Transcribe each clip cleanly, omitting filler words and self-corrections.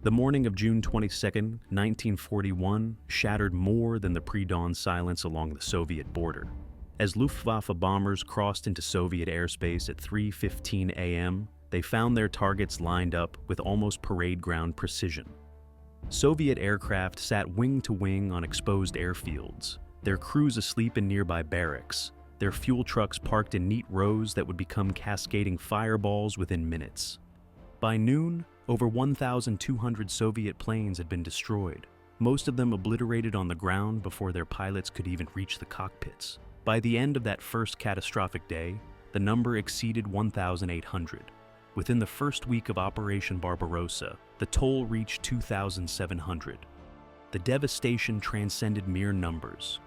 The morning of June 22, 1941, shattered more than the pre-dawn silence along the Soviet border. As Luftwaffe bombers crossed into Soviet airspace at 3:15 a.m., they found their targets lined up with almost parade ground precision. Soviet aircraft sat wing to wing on exposed airfields, their crews asleep in nearby barracks, their fuel trucks parked in neat rows that would become cascading fireballs within minutes. By noon, over 1,200 Soviet planes had been destroyed, most of them obliterated on the ground before their pilots could even reach the cockpits. By the end of that first catastrophic day, the number exceeded 1,800. Within the first week of Operation Barbarossa, the toll reached 2,700. The devastation transcended mere numbers.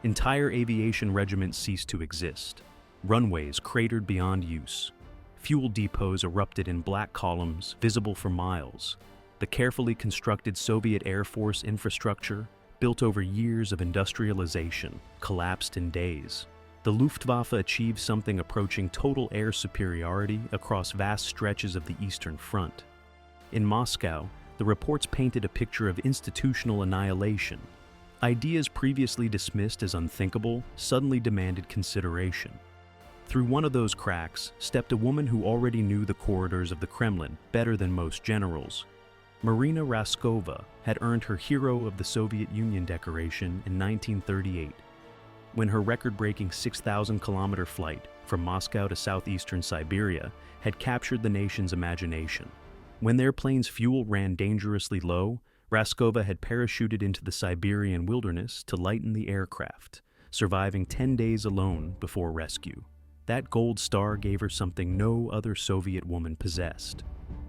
Entire aviation regiments ceased to exist. Runways cratered beyond use. Fuel depots erupted in black columns, visible for miles. The carefully constructed Soviet Air Force infrastructure, built over years of industrialization, collapsed in days. The Luftwaffe achieved something approaching total air superiority across vast stretches of the Eastern Front. In Moscow, the reports painted a picture of institutional annihilation. Ideas previously dismissed as unthinkable suddenly demanded consideration. Through one of those cracks stepped a woman who already knew the corridors of the Kremlin better than most generals. Marina Raskova had earned her Hero of the Soviet Union decoration in 1938, when her record-breaking 6,000-kilometer flight from Moscow to southeastern Siberia had captured the nation's imagination. When their plane's fuel ran dangerously low, Raskova had parachuted into the Siberian wilderness to lighten the aircraft, surviving 10 days alone before rescue. That gold star gave her something no other Soviet woman possessed: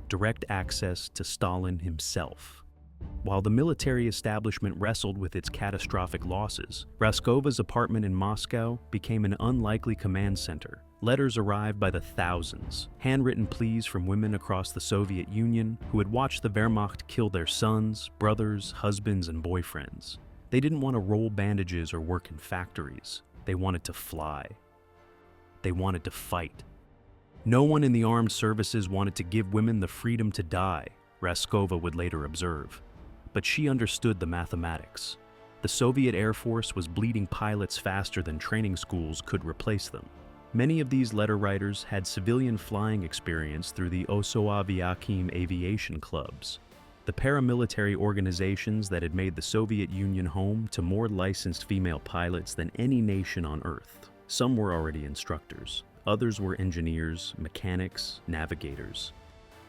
direct access to Stalin himself. While the military establishment wrestled with its catastrophic losses, Raskova's apartment in Moscow became an unlikely command center. Letters arrived by the thousands, handwritten pleas from women across the Soviet Union who had watched the Wehrmacht kill their sons, brothers, husbands, and boyfriends. They didn't want to roll bandages or work in factories. They wanted to fly. They wanted to fight. No one in the armed services wanted to give women the freedom to die, Raskova would later observe. But she understood the mathematics. The Soviet Air Force was bleeding pilots faster than training schools could replace them. Many of these letter writers had civilian flying experience through the Aviation aviation clubs, the paramilitary organizations that had made the Soviet Union home to more licensed female pilots than any nation on Earth. Some were already instructors. Others were engineers, mechanics, navigators.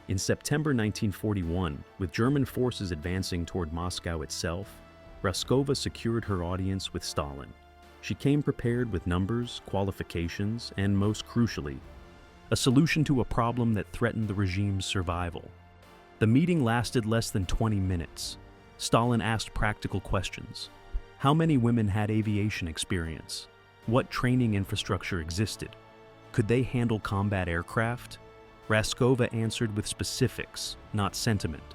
In September 1941, with German forces advancing toward Moscow itself, Raskova secured her audience with Stalin. She came prepared with numbers, qualifications, and most crucially, a solution to a problem that threatened the regime's survival. The meeting lasted less than 20 minutes. Stalin asked practical questions. How many women had aviation experience? What training infrastructure existed? Could they handle combat aircraft? Raskova answered with specifics, not sentiment.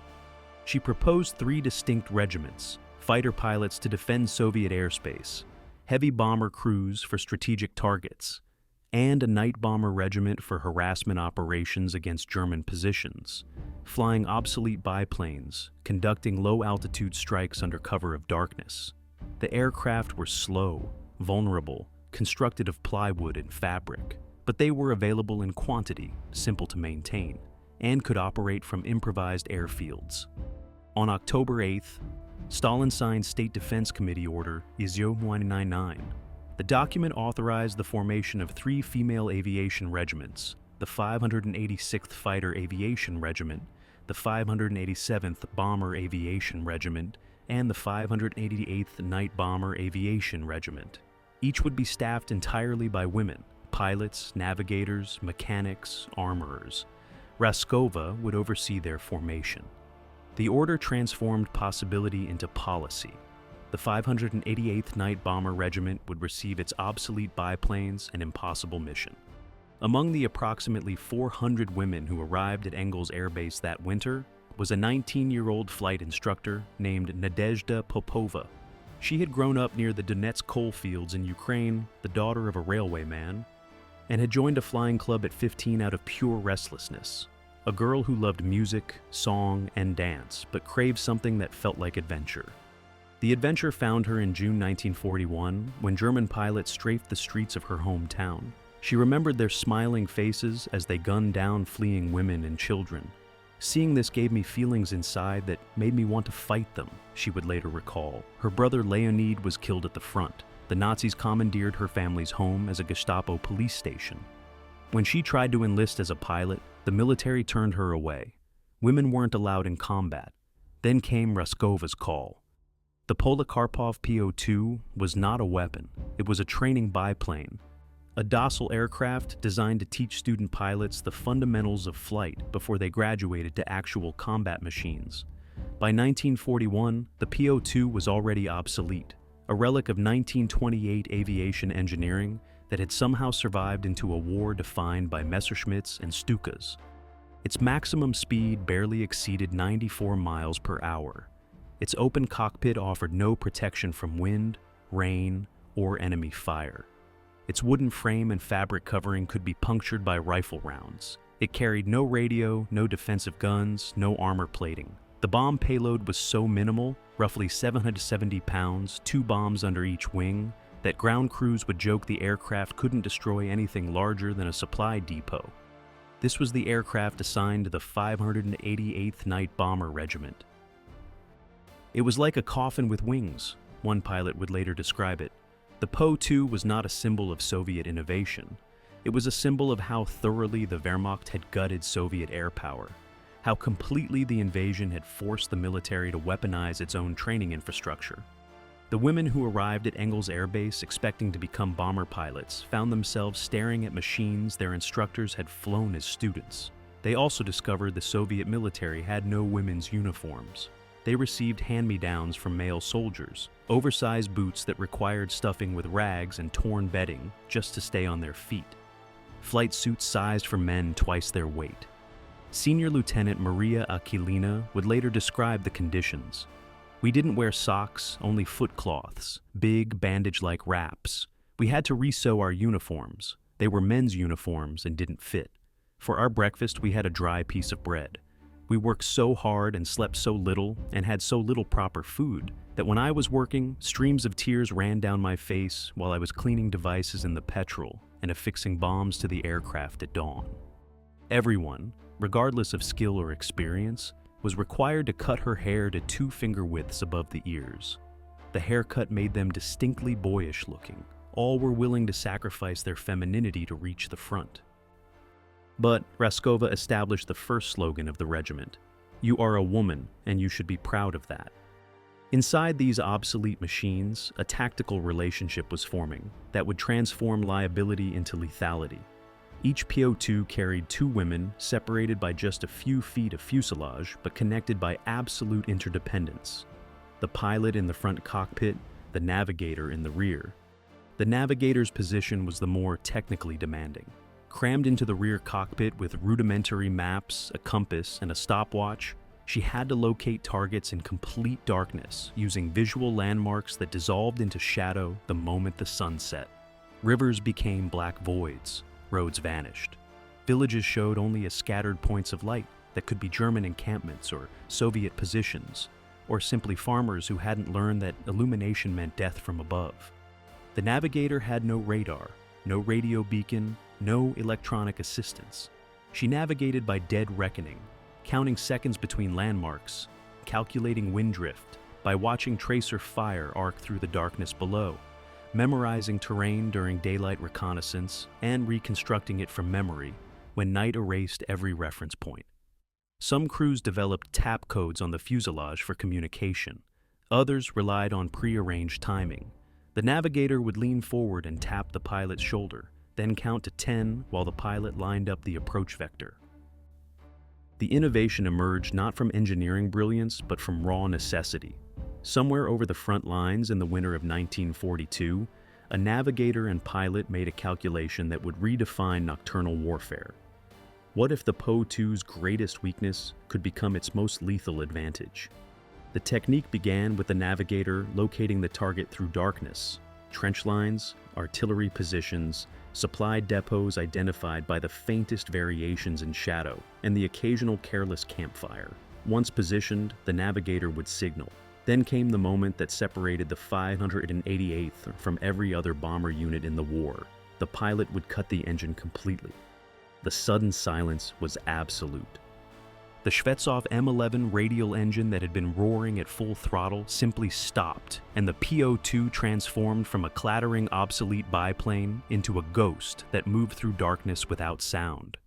She proposed 3 distinct regiments: fighter pilots to defend Soviet airspace, heavy bomber crews for strategic targets, and a Night Bomber Regiment for harassment operations against German positions, flying obsolete biplanes, conducting low-altitude strikes under cover of darkness. The aircraft were slow, vulnerable, constructed of plywood and fabric, but they were available in quantity, simple to maintain, and could operate from improvised airfields. On October 8th, Stalin signed State Defense Committee Order ISO 199. The document authorized the formation of 3 female aviation regiments: the 586th Fighter Aviation Regiment, the 587th Bomber Aviation Regiment, and the 588th Night Bomber Aviation Regiment. Each would be staffed entirely by women: pilots, navigators, mechanics, armorers. Raskova would oversee their formation. The order transformed possibility into policy. The 588th Night Bomber Regiment would receive its obsolete biplanes and impossible mission. Among the approximately 400 women who arrived at Engels Air Base that winter was a 19-year-old flight instructor named Nadezhda Popova. She had grown up near the Donetsk coalfields in Ukraine, the daughter of a railway man, and had joined a flying club at 15 out of pure restlessness. a girl who loved music, song, and dance, but craved something that felt like adventure. The adventure found her in June 1941 when German pilots strafed the streets of her hometown. She remembered their smiling faces as they gunned down fleeing women and children. Seeing this gave me feelings inside that made me want to fight them, she would later recall. Her brother Leonid was killed at the front. The Nazis commandeered her family's home as a Gestapo police station. When she tried to enlist as a pilot, the military turned her away. Women weren't allowed in combat. Then came Raskova's call. The Polikarpov PO-2 was not a weapon. It was a training biplane, a docile aircraft designed to teach student pilots the fundamentals of flight before they graduated to actual combat machines. By 1941, the PO-2 was already obsolete, a relic of 1928 aviation engineering that had somehow survived into a war defined by Messerschmitts and Stukas. Its maximum speed barely exceeded 94 miles per hour. Its open cockpit offered no protection from wind, rain, or enemy fire. Its wooden frame and fabric covering could be punctured by rifle rounds. It carried no radio, no defensive guns, no armor plating. The bomb payload was so minimal, roughly 770 pounds, 2 bombs under each wing, that ground crews would joke the aircraft couldn't destroy anything larger than a supply depot. This was the aircraft assigned to the 588th Night Bomber Regiment. It was like a coffin with wings, one pilot would later describe it. The PO-2 was not a symbol of Soviet innovation. It was a symbol of how thoroughly the Wehrmacht had gutted Soviet air power, how completely the invasion had forced the military to weaponize its own training infrastructure. The women who arrived at Engels Air Base expecting to become bomber pilots found themselves staring at machines their instructors had flown as students. They also discovered the Soviet military had no women's uniforms. They received hand-me-downs from male soldiers, oversized boots that required stuffing with rags and torn bedding just to stay on their feet. Flight suits sized for men twice their weight. Senior Lieutenant Maria Akilina would later describe the conditions. We didn't wear socks, only foot cloths, big bandage-like wraps. We had to re-sew our uniforms. They were men's uniforms and didn't fit. For our breakfast, we had a dry piece of bread. We worked so hard and slept so little and had so little proper food that when I was working, streams of tears ran down my face while I was cleaning devices in the petrol and affixing bombs to the aircraft at dawn. Everyone, regardless of skill or experience, was required to cut her hair to 2 finger widths above the ears. The haircut made them distinctly boyish looking. All were willing to sacrifice their femininity to reach the front. But Raskova established the first slogan of the regiment: "You are a woman, and you should be proud of that." Inside these obsolete machines, a tactical relationship was forming that would transform liability into lethality. Each PO-2 carried 2 women, separated by just a few feet of fuselage, but connected by absolute interdependence. The pilot in the front cockpit, the navigator in the rear. The navigator's position was the more technically demanding. Crammed into the rear cockpit with rudimentary maps, a compass, and a stopwatch, she had to locate targets in complete darkness, using visual landmarks that dissolved into shadow the moment the sun set. Rivers became black voids. Roads vanished. Villages showed only as scattered points of light that could be German encampments or Soviet positions, or simply farmers who hadn't learned that illumination meant death from above. The navigator had no radar, no radio beacon, no electronic assistance. She navigated by dead reckoning, counting seconds between landmarks, calculating wind drift, by watching tracer fire arc through the darkness below, memorizing terrain during daylight reconnaissance, and reconstructing it from memory when night erased every reference point. Some crews developed tap codes on the fuselage for communication. Others relied on prearranged timing. The navigator would lean forward and tap the pilot's shoulder, then count to 10 while the pilot lined up the approach vector. The innovation emerged not from engineering brilliance, but from raw necessity. Somewhere over the front lines in the winter of 1942, a navigator and pilot made a calculation that would redefine nocturnal warfare. What if the PO-2's greatest weakness could become its most lethal advantage? The technique began with the navigator locating the target through darkness, trench lines, artillery positions, supply depots identified by the faintest variations in shadow, and the occasional careless campfire. Once positioned, the navigator would signal. Then came the moment that separated the 588th from every other bomber unit in the war. The pilot would cut the engine completely. The sudden silence was absolute. The Shvetsov M11 radial engine that had been roaring at full throttle simply stopped, and the PO-2 transformed from a clattering, obsolete biplane into a ghost that moved through darkness without sound.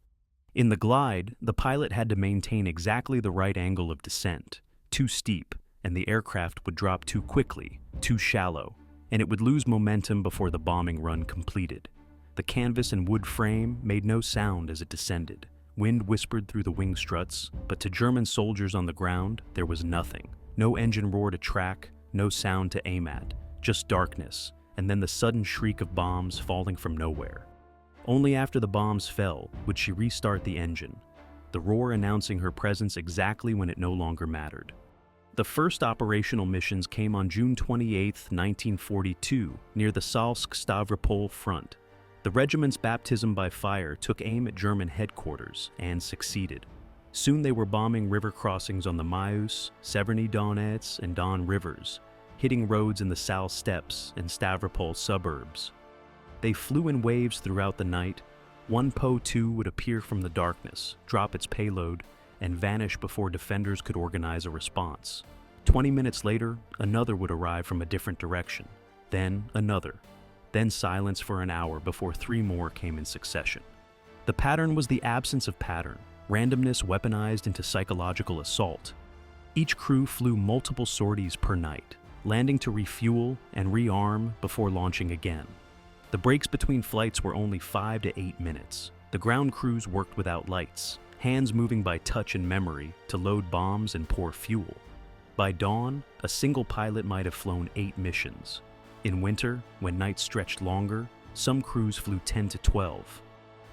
In the glide, the pilot had to maintain exactly the right angle of descent, too steep, and the aircraft would drop too quickly, too shallow, and it would lose momentum before the bombing run completed. The canvas and wood frame made no sound as it descended. Wind whispered through the wing struts, but to German soldiers on the ground, there was nothing. No engine roar to track, no sound to aim at, just darkness, and then the sudden shriek of bombs falling from nowhere. Only after the bombs fell would she restart the engine, the roar announcing her presence exactly when it no longer mattered. The first operational missions came on June 28, 1942, near the Salsk-Stavropol front. The regiment's baptism by fire took aim at German headquarters and succeeded. Soon they were bombing river crossings on the Mayus, Severny Donets, and Don rivers, hitting roads in the Sal steppes and Stavropol suburbs. They flew in waves throughout the night. One Po-2 would appear from the darkness, drop its payload, and vanish before defenders could organize a response. 20 minutes later, another would arrive from a different direction, then another. Then silence for an hour before 3 more came in succession. The pattern was the absence of pattern, randomness weaponized into psychological assault. Each crew flew multiple sorties per night, landing to refuel and rearm before launching again. The breaks between flights were only 5 to 8 minutes. The ground crews worked without lights, hands moving by touch and memory to load bombs and pour fuel. By dawn, a single pilot might have flown 8 missions. In winter, when nights stretched longer, some crews flew 10 to 12.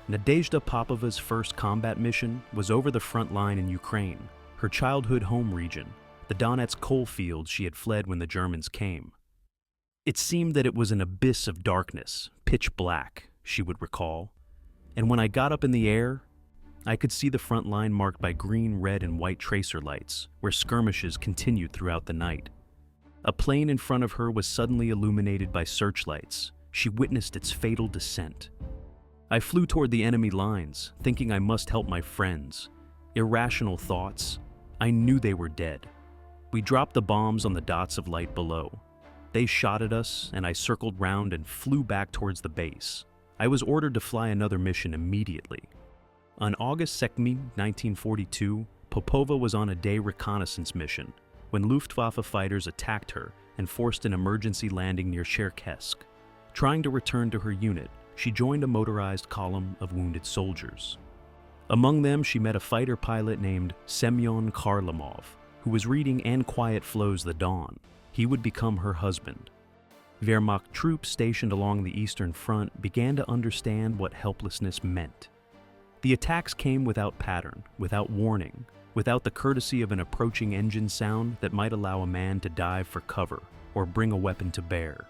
Nadezhda Popova's first combat mission was over the front line in Ukraine, her childhood home region, the Donetsk coalfields she had fled when the Germans came. It seemed that it was an abyss of darkness, pitch black, she would recall. And when I got up in the air, I could see the front line marked by green, red, and white tracer lights, where skirmishes continued throughout the night. A plane in front of her was suddenly illuminated by searchlights. She witnessed its fatal descent. I flew toward the enemy lines, thinking I must help my friends. Irrational thoughts. I knew they were dead. We dropped the bombs on the dots of light below. They shot at us, and I circled round and flew back towards the base. I was ordered to fly another mission immediately. On August 2nd, 1942, Popova was on a day reconnaissance mission when Luftwaffe fighters attacked her and forced an emergency landing near Cherkessk. Trying to return to her unit, she joined a motorized column of wounded soldiers. Among them, she met a fighter pilot named Semyon Kharlamov, who was reading And Quiet Flows the Dawn. He would become her husband. Wehrmacht troops stationed along the Eastern Front began to understand what helplessness meant. The attacks came without pattern, without warning, without the courtesy of an approaching engine sound that might allow a man to dive for cover or bring a weapon to bear.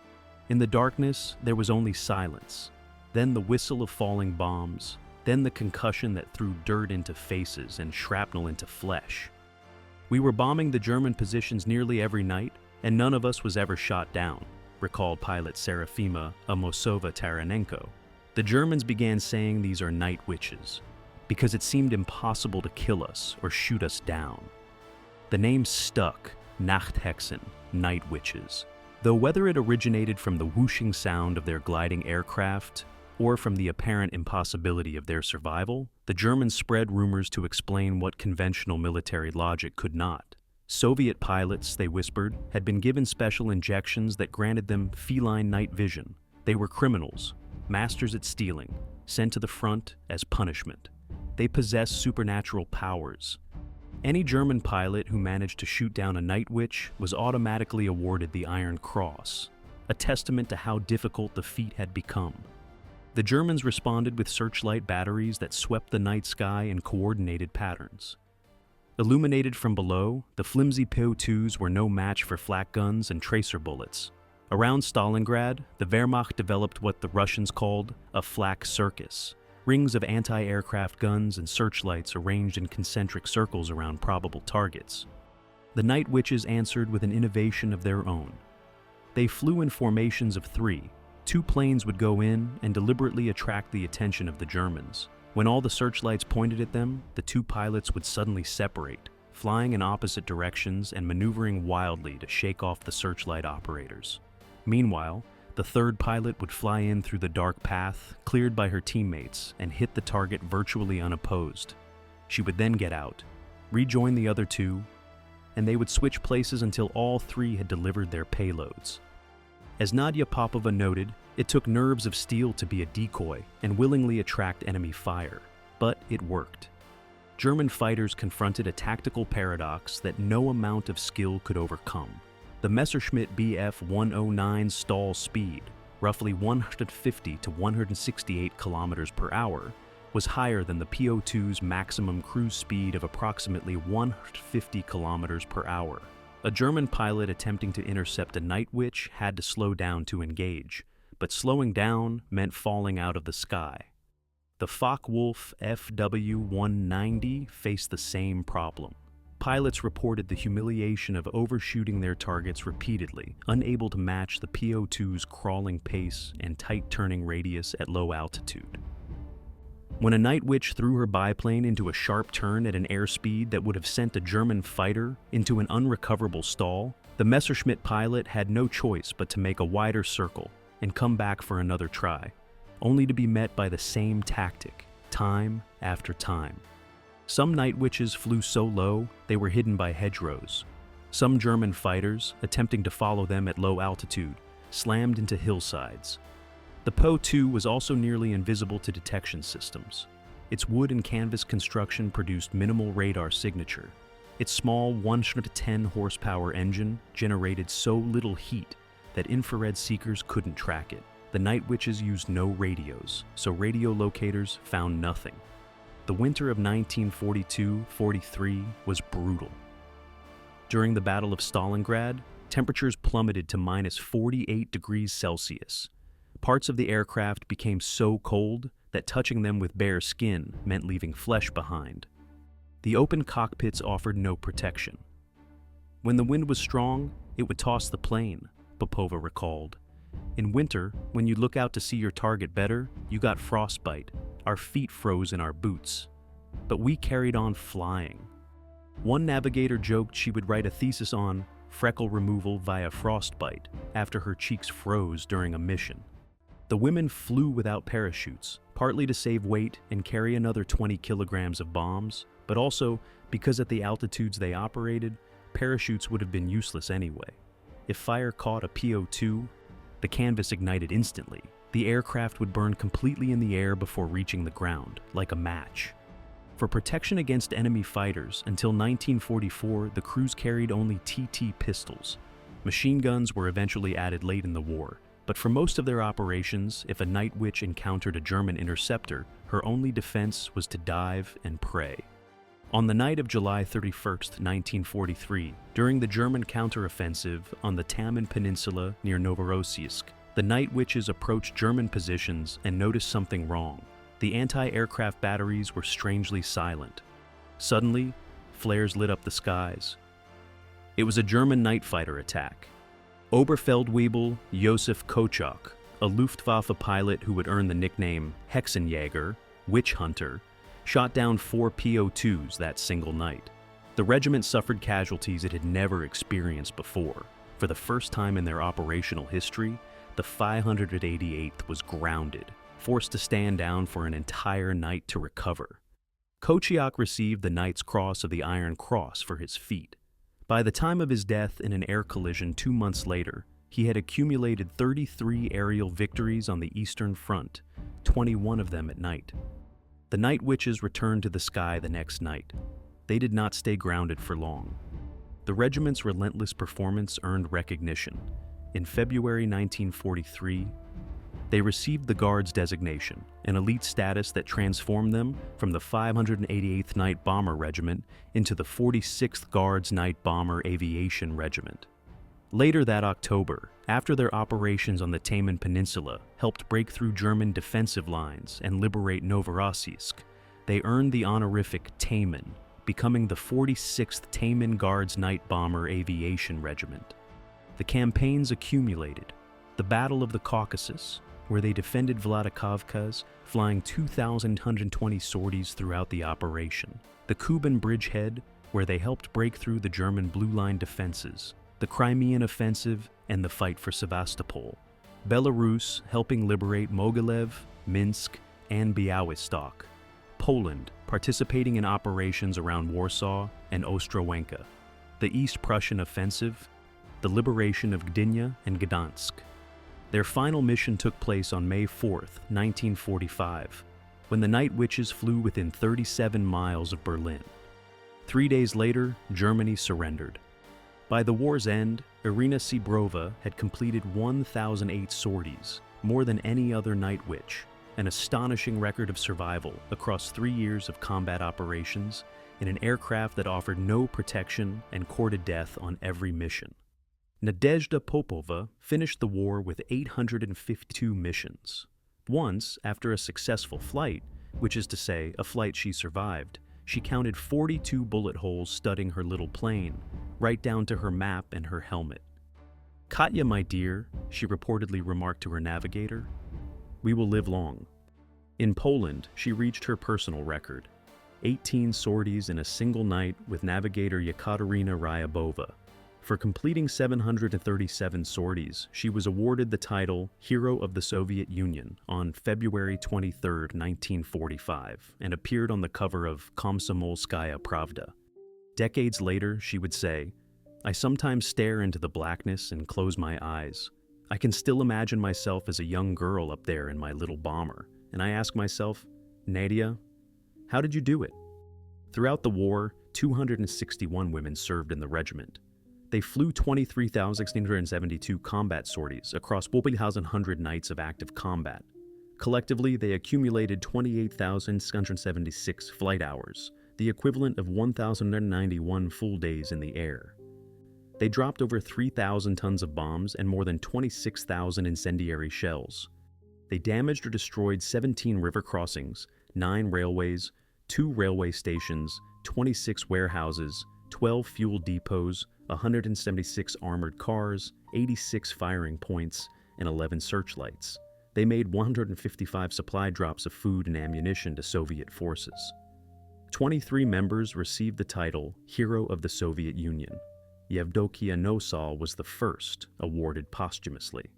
In the darkness, there was only silence, then the whistle of falling bombs, then the concussion that threw dirt into faces and shrapnel into flesh. We were bombing the German positions nearly every night, and none of us was ever shot down, recalled pilot Serafima Amosova-Taranenko. The Germans began saying these are night witches, because it seemed impossible to kill us or shoot us down. The name stuck, Nachthexen, night witches, though whether it originated from the whooshing sound of their gliding aircraft or from the apparent impossibility of their survival, the Germans spread rumors to explain what conventional military logic could not. Soviet pilots, they whispered, had been given special injections that granted them feline night vision. They were criminals, masters at stealing, sent to the front as punishment. They possessed supernatural powers. Any German pilot who managed to shoot down a night witch was automatically awarded the Iron Cross, a testament to how difficult the feat had become. The Germans responded with searchlight batteries that swept the night sky in coordinated patterns. Illuminated from below, the flimsy Po-2s were no match for flak guns and tracer bullets. Around Stalingrad, the Wehrmacht developed what the Russians called a flak circus, rings of anti-aircraft guns and searchlights arranged in concentric circles around probable targets. The Night Witches answered with an innovation of their own. They flew in formations of three. Two planes would go in and deliberately attract the attention of the Germans. When all the searchlights pointed at them, the two pilots would suddenly separate, flying in opposite directions and maneuvering wildly to shake off the searchlight operators. Meanwhile, the third pilot would fly in through the dark path, cleared by her teammates, and hit the target virtually unopposed. She would then get out, rejoin the other two, and they would switch places until all three had delivered their payloads. As Nadia Popova noted, it took nerves of steel to be a decoy and willingly attract enemy fire, but it worked. German fighters confronted a tactical paradox that no amount of skill could overcome. The Messerschmitt Bf 109 stall speed, roughly 150 to 168 kilometers per hour, was higher than the PO2's maximum cruise speed of approximately 150 kilometers per hour. A German pilot attempting to intercept a Night Witch had to slow down to engage, but slowing down meant falling out of the sky. The Focke-Wulf FW-190 faced the same problem. Pilots reported the humiliation of overshooting their targets repeatedly, unable to match the PO2's crawling pace and tight turning radius at low altitude. When a Night Witch threw her biplane into a sharp turn at an airspeed that would have sent a German fighter into an unrecoverable stall, the Messerschmitt pilot had no choice but to make a wider circle and come back for another try, only to be met by the same tactic, time after time. Some Night Witches flew so low they were hidden by hedgerows. Some German fighters, attempting to follow them at low altitude, slammed into hillsides. The Po-2 was also nearly invisible to detection systems. Its wood and canvas construction produced minimal radar signature. Its small 110 horsepower engine generated so little heat that infrared seekers couldn't track it. The Night Witches used no radios, so radio locators found nothing. The winter of 1942-43 was brutal. During the Battle of Stalingrad, temperatures plummeted to minus 48 degrees Celsius. Parts of the aircraft became so cold that touching them with bare skin meant leaving flesh behind. The open cockpits offered no protection. When the wind was strong, it would toss the plane, Popova recalled. In winter, when you'd look out to see your target better, you got frostbite. Our feet froze in our boots. But we carried on flying. One navigator joked she would write a thesis on freckle removal via frostbite after her cheeks froze during a mission. The women flew without parachutes, partly to save weight and carry another 20 kilograms of bombs, but also because at the altitudes they operated, parachutes would have been useless anyway. If fire caught a PO2, the canvas ignited instantly. The aircraft would burn completely in the air before reaching the ground, like a match. For protection against enemy fighters, until 1944, the crews carried only TT pistols. Machine guns were eventually added late in the war, but for most of their operations, if a Night Witch encountered a German interceptor, her only defense was to dive and pray. On the night of July 31, 1943, during the German counteroffensive on the Taman Peninsula near Novorossiysk, the Night Witches approached German positions and noticed something wrong. The anti-aircraft batteries were strangely silent. Suddenly, flares lit up the skies. It was a German night fighter attack. Oberfeldwebel Josef Kochok, a Luftwaffe pilot who would earn the nickname Hexenjäger, Witch Hunter, shot down 4 PO2s that single night. The regiment suffered casualties it had never experienced before. For the first time in their operational history, the 588th was grounded, forced to stand down for an entire night to recover. Kochiak received the Knight's Cross of the Iron Cross for his feat. By the time of his death in an air collision 2 months later, he had accumulated 33 aerial victories on the Eastern Front, 21 of them at night. The Night Witches returned to the sky the next night. They did not stay grounded for long. The regiment's relentless performance earned recognition. In February 1943, they received the Guards designation, an elite status that transformed them from the 588th Night Bomber Regiment into the 46th Guards Night Bomber Aviation Regiment. Later that October, After their operations on the Taman Peninsula helped break through German defensive lines and liberate Novorossiysk, they earned the honorific Taman, becoming the 46th Taman Guards Night Bomber Aviation Regiment. The campaigns accumulated. The Battle of the Caucasus, where they defended Vladikavkaz, flying 2,120 sorties throughout the operation. The Kuban bridgehead, where they helped break through the German Blue Line defenses. The Crimean Offensive, and the fight for Sevastopol. Belarus, helping liberate Mogilev, Minsk, and Białystok. Poland, participating in operations around Warsaw and Ostrołęka. The East Prussian Offensive, the liberation of Gdynia and Gdansk. Their final mission took place on May 4, 1945, when the Night Witches flew within 37 miles of Berlin. 3 days later, Germany surrendered. By the war's end, Irina Sibrova had completed 1,008 sorties, more than any other Night Witch, an astonishing record of survival across 3 years of combat operations in an aircraft that offered no protection and courted death on every mission. Nadezhda Popova finished the war with 852 missions. Once, after a successful flight, which is to say, a flight she survived, she counted 42 bullet holes studding her little plane, right down to her map and her helmet. "Katya, my dear," she reportedly remarked to her navigator, "we will live long." In Poland, she reached her personal record, 18 sorties in a single night with navigator Yekaterina Ryabova. For completing 737 sorties, she was awarded the title Hero of the Soviet Union on February 23, 1945, and appeared on the cover of Komsomolskaya Pravda. Decades later, she would say, "I sometimes stare into the blackness and close my eyes. I can still imagine myself as a young girl up there in my little bomber, and I ask myself, Nadia, how did you do it?" Throughout the war, 261 women served in the regiment. They flew 23,672 combat sorties across 1,100 nights of active combat. Collectively, they accumulated 28,676 flight hours, the equivalent of 1,091 full days in the air. They dropped over 3,000 tons of bombs and more than 26,000 incendiary shells. They damaged or destroyed 17 river crossings, 9 railways, 2 railway stations, 26 warehouses, 12 fuel depots, 176 armored cars, 86 firing points, and 11 searchlights. They made 155 supply drops of food and ammunition to Soviet forces. 23 members received the title Hero of the Soviet Union. Yevdokia Nosal was the first, awarded posthumously,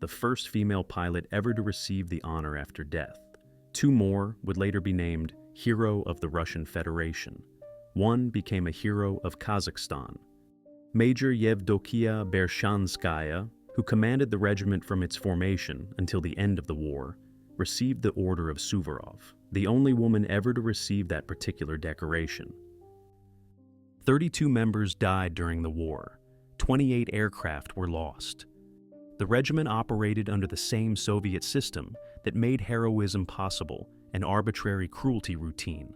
the first female pilot ever to receive the honor after death. 2 more would later be named Hero of the Russian Federation. One became a Hero of Kazakhstan. Major Yevdokia Bershanskaya, who commanded the regiment from its formation until the end of the war, received the Order of Suvorov, the only woman ever to receive that particular decoration. 32 members died during the war. 28 aircraft were lost. The regiment operated under the same Soviet system that made heroism possible, an arbitrary cruelty routine.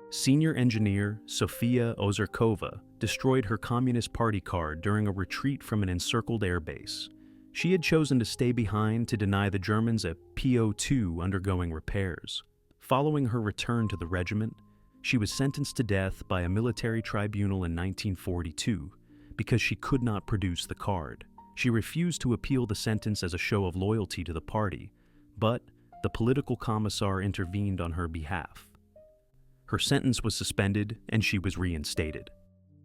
Senior engineer Sofia Ozerkova destroyed her Communist Party card during a retreat from an encircled airbase. She had chosen to stay behind to deny the Germans a PO-2 undergoing repairs. Following her return to the regiment, she was sentenced to death by a military tribunal in 1942 because she could not produce the card. She refused to appeal the sentence as a show of loyalty to the party, but the political commissar intervened on her behalf. Her sentence was suspended and she was reinstated.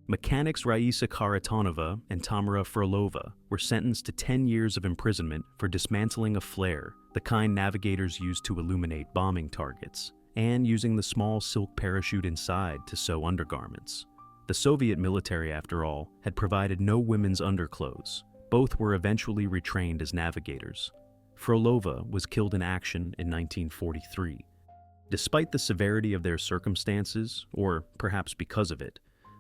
Mechanics Raisa Kharitonova and Tamara Frolova were sentenced to 10 years of imprisonment for dismantling a flare, the kind navigators use to illuminate bombing targets, and using the small silk parachute inside to sew undergarments. The Soviet military, after all, had provided no women's underclothes. Both were eventually retrained as navigators. Frolova was killed in action in 1943. Despite the severity of their circumstances, or perhaps because of it,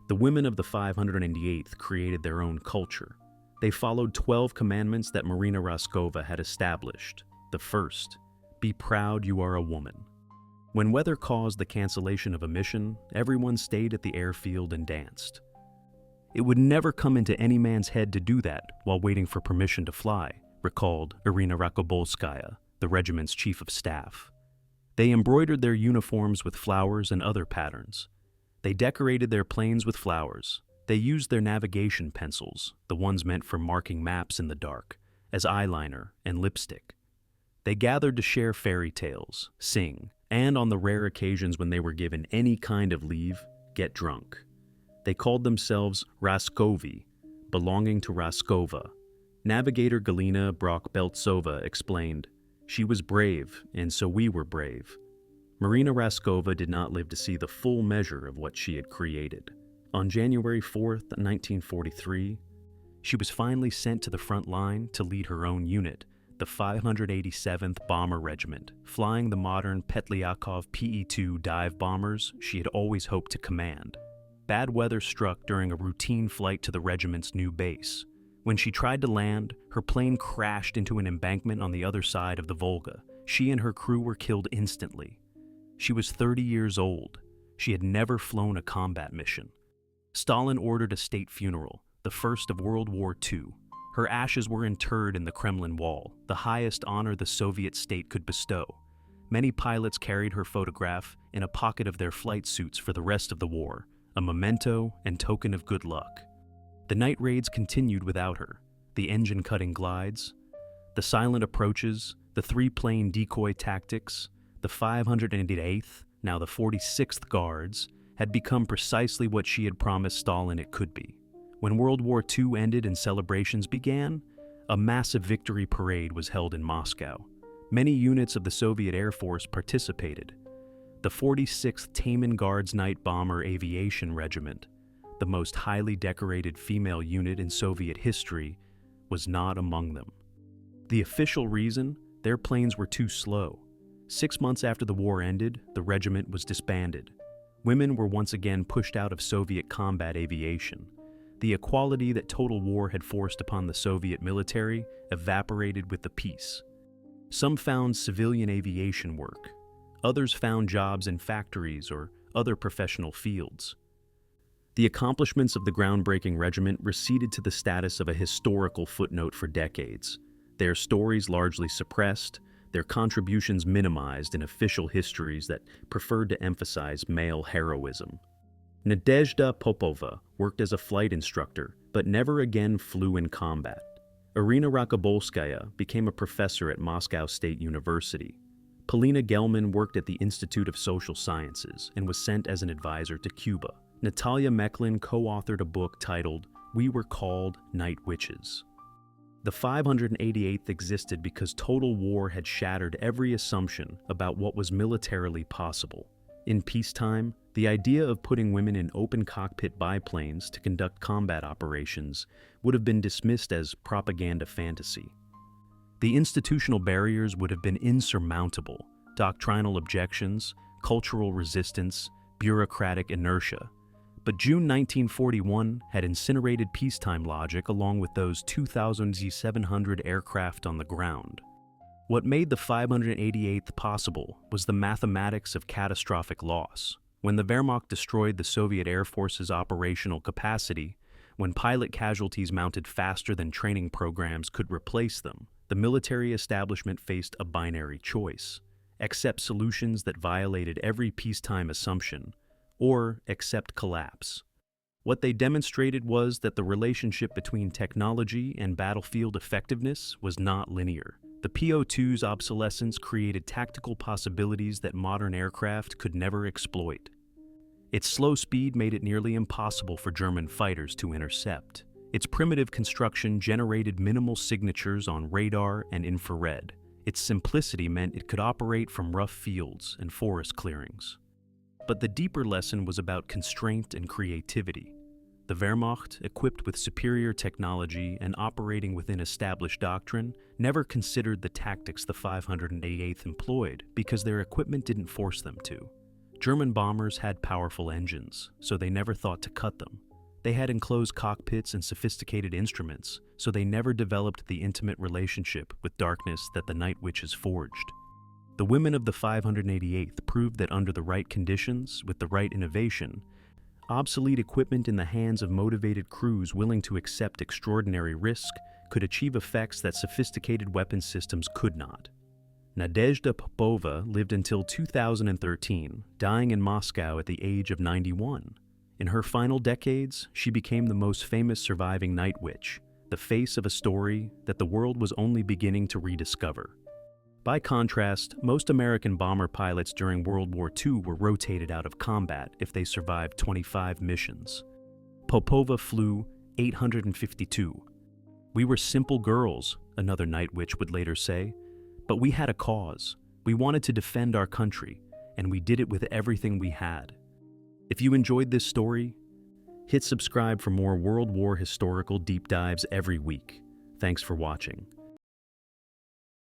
the women of the 588th created their own culture. They followed 12 commandments that Marina Raskova had established. The first, be proud you are a woman. When weather caused the cancellation of a mission, everyone stayed at the airfield and danced. It would never come into any man's head to do that while waiting for permission to fly, recalled Marina Raskova, the regiment's chief of staff. They embroidered their uniforms with flowers and other patterns. They decorated their planes with flowers. They used their navigation pencils, the ones meant for marking maps in the dark, as eyeliner and lipstick. They gathered to share fairy tales, sing, and on the rare occasions when they were given any kind of leave, get drunk. They called themselves Raskovi, belonging to Raskova. Navigator Galina Brok-Beltsova explained, "She was brave, and so we were brave." Marina Raskova did not live to see the full measure of what she had created. On January 4th, 1943, she was finally sent to the front line to lead her own unit, the 587th Bomber Regiment, flying the modern Petlyakov PE-2 dive bombers she had always hoped to command. Bad weather struck during a routine flight to the regiment's new base. When she tried to land, her plane crashed into an embankment on the other side of the Volga. She and her crew were killed instantly. She was 30 years old. She had never flown a combat mission. Stalin ordered a state funeral, the first of World War II. Her ashes were interred in the Kremlin wall, the highest honor the Soviet state could bestow. Many pilots carried her photograph in a pocket of their flight suits for the rest of the war, a memento and token of good luck. The night raids continued without her, the engine-cutting glides, the silent approaches, the three-plane decoy tactics. The 588th, now the 46th Guards, had become precisely what she had promised Stalin it could be. When World War II ended and celebrations began, a massive victory parade was held in Moscow. Many units of the Soviet Air Force participated. The 46th Taman Guards Night Bomber Aviation Regiment, the most highly decorated female unit in Soviet history, was not among them. The official reason? Their planes were too slow. 6 months after the war ended, the regiment was disbanded. Women were once again pushed out of Soviet combat aviation. The equality that total war had forced upon the Soviet military evaporated with the peace. Some found civilian aviation work. Others found jobs in factories or other professional fields. The accomplishments of the groundbreaking regiment receded to the status of a historical footnote for decades, their stories largely suppressed, their contributions minimized in official histories that preferred to emphasize male heroism. Nadezhda Popova worked as a flight instructor, but never again flew in combat. Irina Rakobolskaya became a professor at Moscow State University. Polina Gelman worked at the Institute of Social Sciences and was sent as an advisor to Cuba. Natalia Meklin co-authored a book titled "We Were Called Night Witches." The 588th existed because total war had shattered every assumption about what was militarily possible. In peacetime, the idea of putting women in open cockpit biplanes to conduct combat operations would have been dismissed as propaganda fantasy. The institutional barriers would have been insurmountable: doctrinal objections, cultural resistance, bureaucratic inertia. But June 1941 had incinerated peacetime logic along with those 2,000 Z-700 aircraft on the ground. What made the 588th possible was the mathematics of catastrophic loss. When the Wehrmacht destroyed the Soviet Air Force's operational capacity, when pilot casualties mounted faster than training programs could replace them, the military establishment faced a binary choice: accept solutions that violated every peacetime assumption, or accept collapse. What they demonstrated was that the relationship between technology and battlefield effectiveness was not linear. The PO-2's obsolescence created tactical possibilities that modern aircraft could never exploit. Its slow speed made it nearly impossible for German fighters to intercept. Its primitive construction generated minimal signatures on radar and infrared. Its simplicity meant it could operate from rough fields and forest clearings. But the deeper lesson was about constraint and creativity. The Wehrmacht, equipped with superior technology and operating within established doctrine, never considered the tactics the 588th employed because their equipment didn't force them to. German bombers had powerful engines, so they never thought to cut them. They had enclosed cockpits and sophisticated instruments, so they never developed the intimate relationship with darkness that the Night Witches forged. The women of the 588th proved that under the right conditions, with the right innovation, Obsolete equipment in the hands of motivated crews willing to accept extraordinary risk could achieve effects that sophisticated weapons systems could not. Nadezhda Popova lived until 2013, dying in Moscow at the age of 91. In her final decades, she became the most famous surviving night witch, the face of a story that the world was only beginning to rediscover. By contrast, most American bomber pilots during World War II were rotated out of combat if they survived 25 missions. Popova flew 852. "We were simple girls," another night witch would later say, "but we had a cause. We wanted to defend our country, and we did it with everything we had." If you enjoyed this story, hit subscribe for more World War historical deep dives every week. Thanks for watching.